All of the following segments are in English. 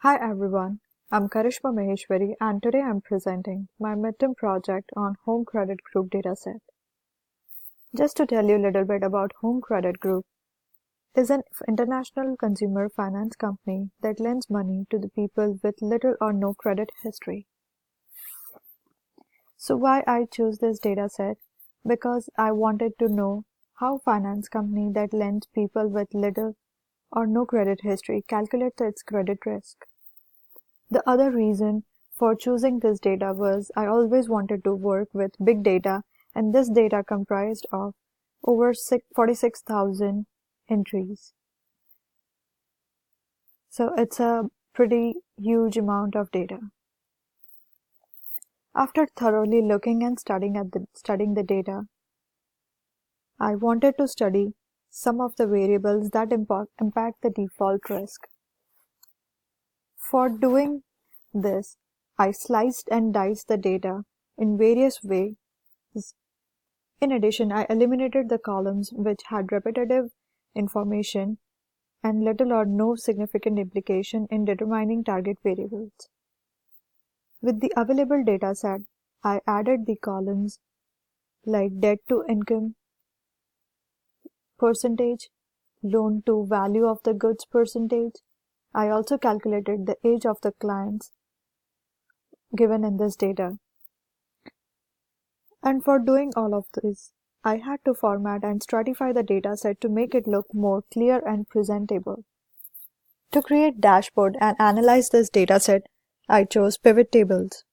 Hi everyone, I'm Karishma Maheshwari and today I'm presenting my midterm project on Home Credit Group dataset. Just to tell you a little bit about Home Credit Group is an international consumer finance company that lends money to the people with little or no credit history. So why I choose this dataset? Because I wanted to know how finance company that lends people with little or no credit history calculates its credit risk. The other reason for choosing this data was I always wanted to work with big data, and this data comprised of over 46,000 entries. So it's a pretty huge amount of data. After thoroughly looking and studying the data, I wanted to study some of the variables that impact the default risk. For doing this, I sliced and diced the data in various ways. In addition, I eliminated the columns which had repetitive information and little or no significant implication in determining target variables. With the available dataset, I added the columns like debt to income percentage, loan to value of the goods percentage. I also calculated the age of the clients given in this data. And for doing all of this, I had to format and stratify the dataset to make it look more clear and presentable. To create dashboard and analyze this dataset, I chose pivot tables.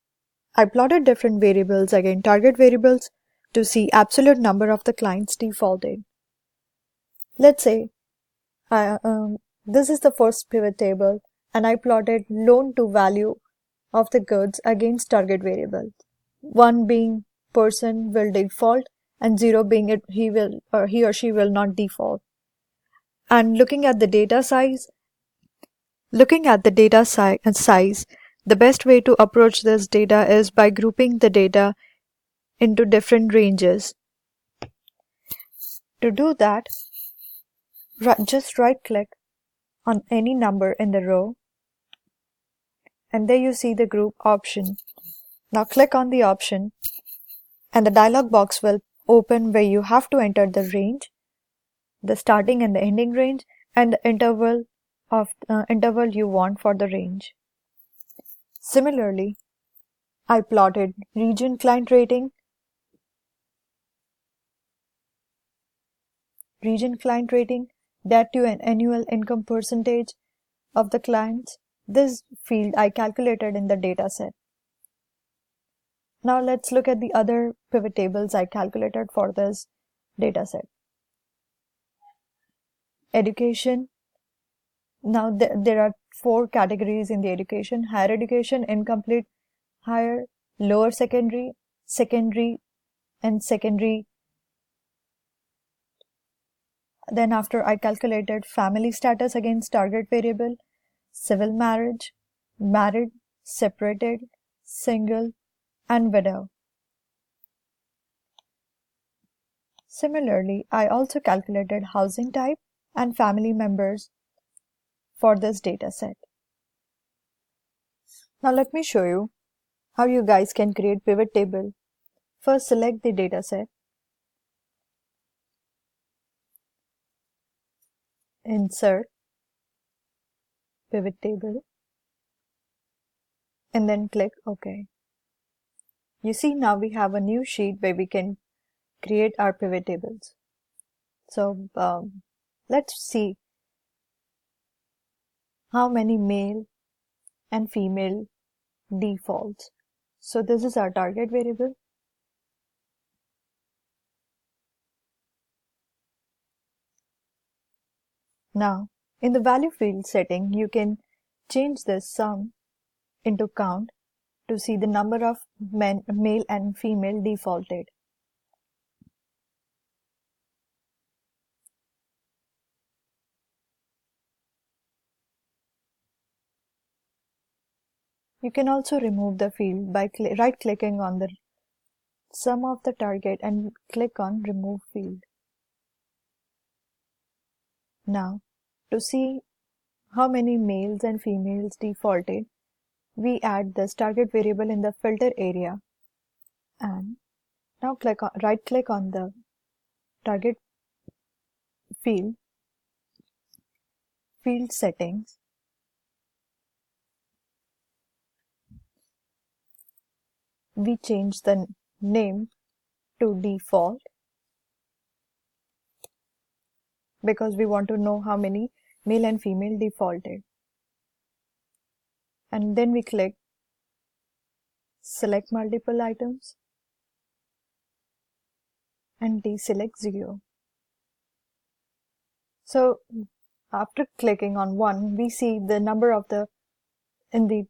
I plotted different variables against target variables to see absolute number of the clients defaulted. Let's say this is the first pivot table and I plotted loan to value of the goods against target variables. 1 being person will default and 0 being he or she will not default. And looking at the data size, the best way to approach this data is by grouping the data into different ranges. To do that, just right-click on any number in the row, and there you see the group option. Now click on the option, and the dialog box will open where you have to enter the range, the starting and the ending range, and the interval you want for the range. Similarly, I plotted region client rating, debt to an annual income percentage of the clients. This field I calculated in the data set. Now let's look at the other pivot tables I calculated for this data set. Education. Now there are 4 categories in the education: higher education, incomplete, higher, lower secondary, and secondary. Then after I calculated family status against target variable, civil marriage, married, separated, single, and widow. Similarly, I also calculated housing type and family members for this data set. Now let me show you how you guys can create pivot table. First, select the data set, insert pivot table, and then click OK. You see, now we have a new sheet where we can create our pivot tables. So let's see how many male and female defaults. So this is our target variable. Now, in the value field setting, you can change this sum into count to see the number of male and female defaulted. You can also remove the field by right-clicking on the sum of the target and click on Remove Field. Now, to see how many males and females defaulted, we add this target variable in the filter area, and now right click on the target field settings, we change the name to default because we want to know how many male and female defaulted, and then we click select multiple items and deselect 0. So after clicking on 1, we see the number of the in the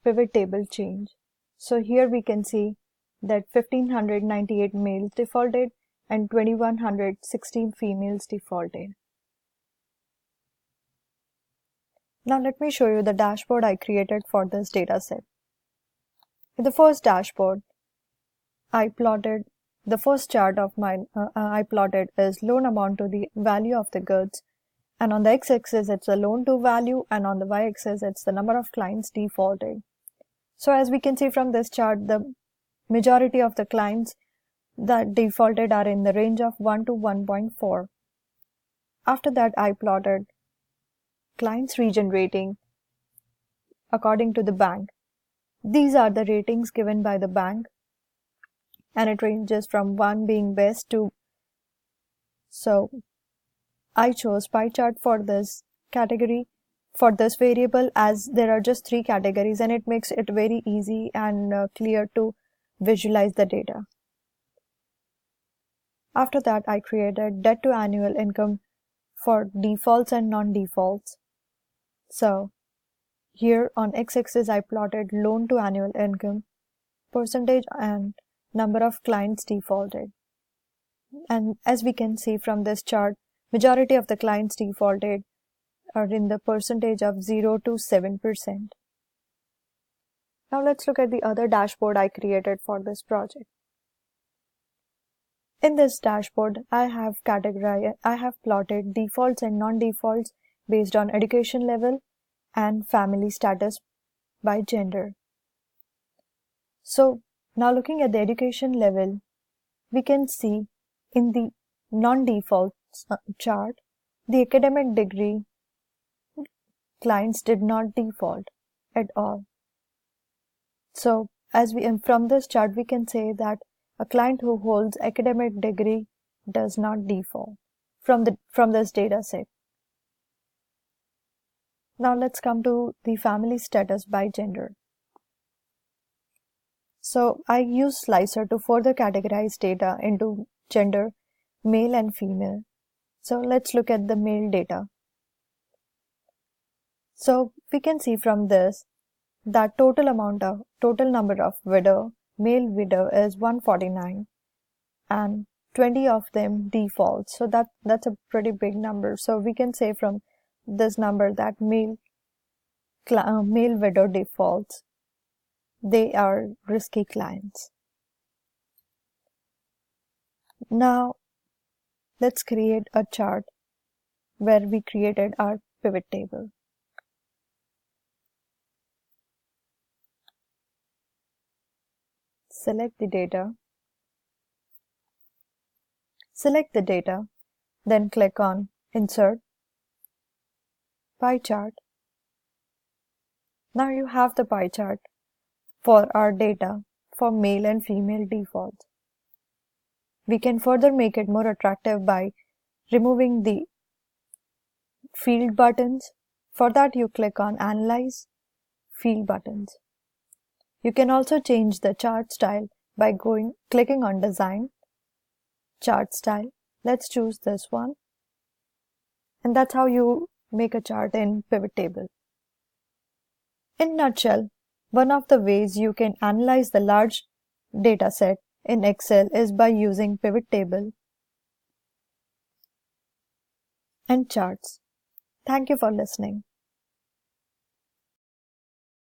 pivot table change. So here we can see that 1598 males defaulted and 2116 females defaulted. Now let me show you the dashboard I created for this dataset. In the first dashboard, I plotted the first chart of mine I plotted is loan amount to the value of the goods, and on the x-axis it's the loan to value, and on the y-axis it's the number of clients defaulted. So as we can see from this chart, the majority of the clients that defaulted are in the range of 1 to 1.4. After that, I plotted clients region rating according to the bank. These are the ratings given by the bank, and it ranges from 1 being best to, so I chose pie chart for this category, for this variable, as there are just 3 categories and it makes it very easy and clear to visualize the data. After that, I created debt to annual income for defaults and non-defaults. So here on x-axis I plotted loan to annual income, percentage, and number of clients defaulted. And as we can see from this chart, majority of the clients defaulted are in the percentage of 0 to 7%. Now let's look at the other dashboard I created for this project. In this dashboard, I have plotted defaults and non-defaults based on education level and family status by gender. So now looking at the education level, we can see in the non-defaults chart, the academic degree clients did not default at all. So as from this chart, we can say that a client who holds academic degree does not default from this data set. Now let's come to the family status by gender. So I use Slicer to further categorize data into gender, male and female. So let's look at the male data. So we can see from this that total number of male widow is 149 and 20 of them default. So that's a pretty big number. So we can say from this number that male widow defaults, they are risky clients. Now let's create a chart where we created our pivot table. Select the data, then click on Insert, Pie Chart. Now you have the pie chart for our data for male and female defaults. We can further make it more attractive by removing the field buttons. For that, you click on Analyze, Field Buttons. You can also change the chart style by clicking on Design, Chart Style. Let's choose this one. And that's how you make a chart in pivot table. In a nutshell, one of the ways you can analyze the large data set in Excel is by using pivot table and charts. Thank you for listening.